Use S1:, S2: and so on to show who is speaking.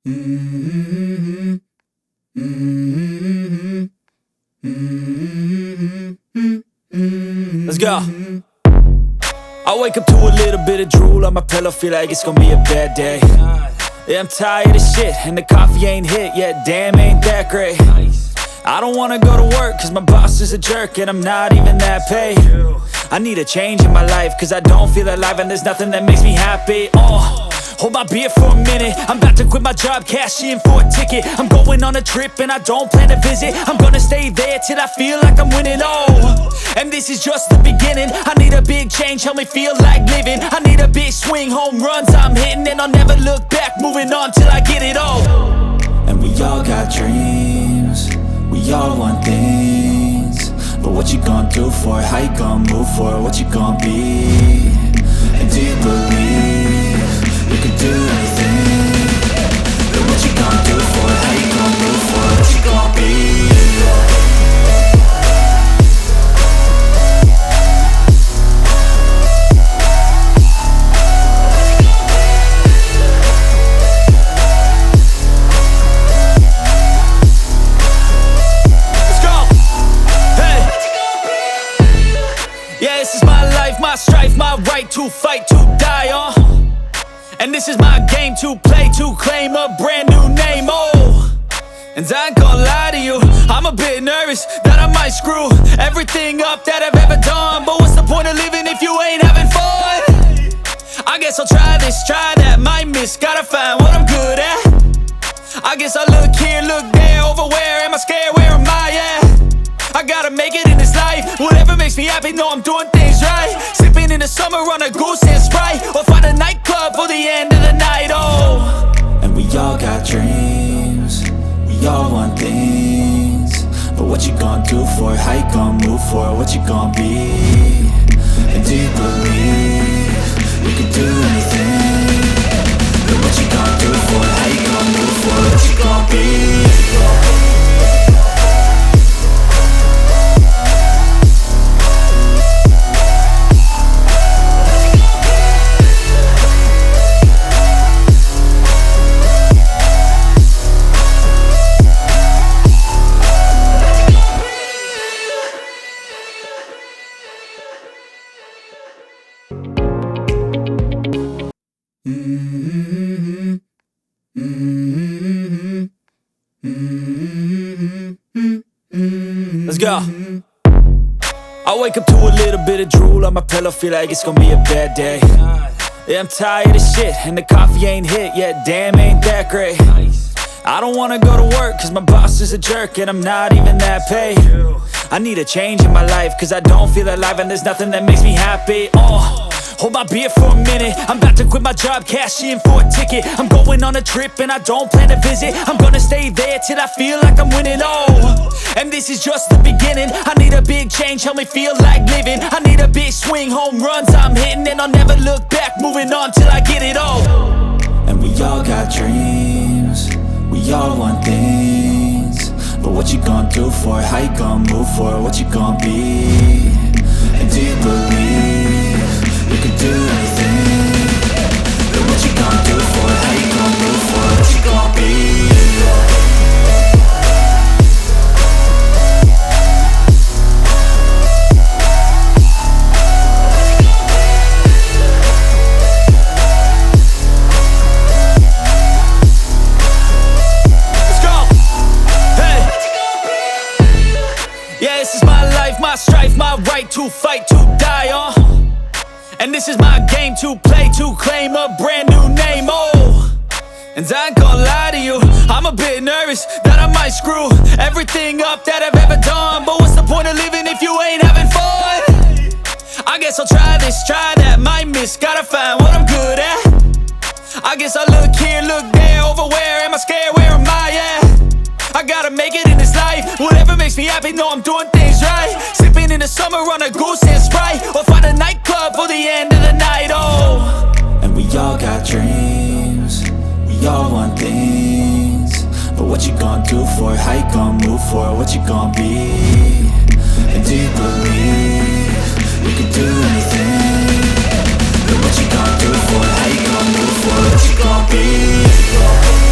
S1: Mm-hmm. Mm-hmm. Mm-hmm. Let's go. I wake up to a little bit of drool on my pillow, feel like it's gonna be a bad day. Yeah, I'm tired of shit, and the coffee ain't hit yet, damn, ain't that great. I don't wanna go to work, cause my boss is a jerk, and I'm not even that paid. I need a change in my life, cause I don't feel alive, and there's nothing that makes me happy. Hold my beer for a minute, I'm about to quit my job, cash in for a ticket. I'm going on a trip and I don't plan to visit. I'm gonna stay there till I feel like I'm winning, and this is just the beginning. I need a big change, help me feel like living. I need a big swing, home runs I'm hitting, and I'll never look back, moving on till I get it all. And we all got dreams, we all want things, but what you gonna do for it? How you gonna move for it? What you gonna be? And do you believe you can do anything? But what you gonna do for it? How you gonna move for it? What you gonna be? My strife, my right to fight, to die on. And this is my game to play, to claim a brand new name, And I ain't gonna lie to you, I'm a bit nervous that I might screw everything up that I've ever done. But what's the point of living if you ain't having fun? I guess I'll try this, try that, might miss, gotta find what I'm good at. I guess I look here, look there, over where am I scared, where am I at? I gotta make it in this life, whatever makes me happy, know I'm doing things right. Sipping in the summer on a goose and Sprite, or find a nightclub for the end of the night, And we all got dreams, we all want things, but what you gonna do for it? How you gonna move for it? What you gonna be? And do you believe you can do anything? But what you gonna do for it? How you gonna move for it? What you gonna be? Let's go. I wake up to a little bit of drool on my pillow, feel like it's gonna be a bad day. Yeah, I'm tired of shit, and the coffee ain't hit yet, damn, ain't that great. I don't wanna go to work, cause my boss is a jerk, and I'm not even that paid. I need a change in my life, cause I don't feel alive, and there's nothing that makes me happy. Hold my beer for a minute, I'm about to quit my job, cash in for a ticket. I'm going on a trip and I don't plan to visit. I'm gonna stay there till I feel like I'm winning, and this is just the beginning. I need a big change, help me feel like living. I need a big swing, home runs I'm hitting, and I'll never look back, moving on till I get it all. And we all got dreams, we all want things, but what you gonna do for it? How you gonna move for it? What you gonna be? And do you believe you can do anything? But what you gonna do for it? How you gonna move for it? What you gonna be? My strife, my right to fight, to die on. And this is my game to play, to claim a brand new name, And I ain't gonna lie to you, I'm a bit nervous that I might screw everything up that I've ever done. But what's the point of living if you ain't having fun? I guess I'll try this, try that, might miss, gotta find what I'm good at. I guess I look here, look there, over where am I scared, where am I at? I gotta make it in this life, whatever makes me happy, know I'm doing things right. Sipping in the summer on a goose and Sprite, or find a nightclub for the end of the night, And we all got dreams, we all want things, but what you gonna do for it? How you gonna move for it? What you gonna be? And do you believe you can do anything? But what you gonna do for it? How you gonna move for it? What you gonna be?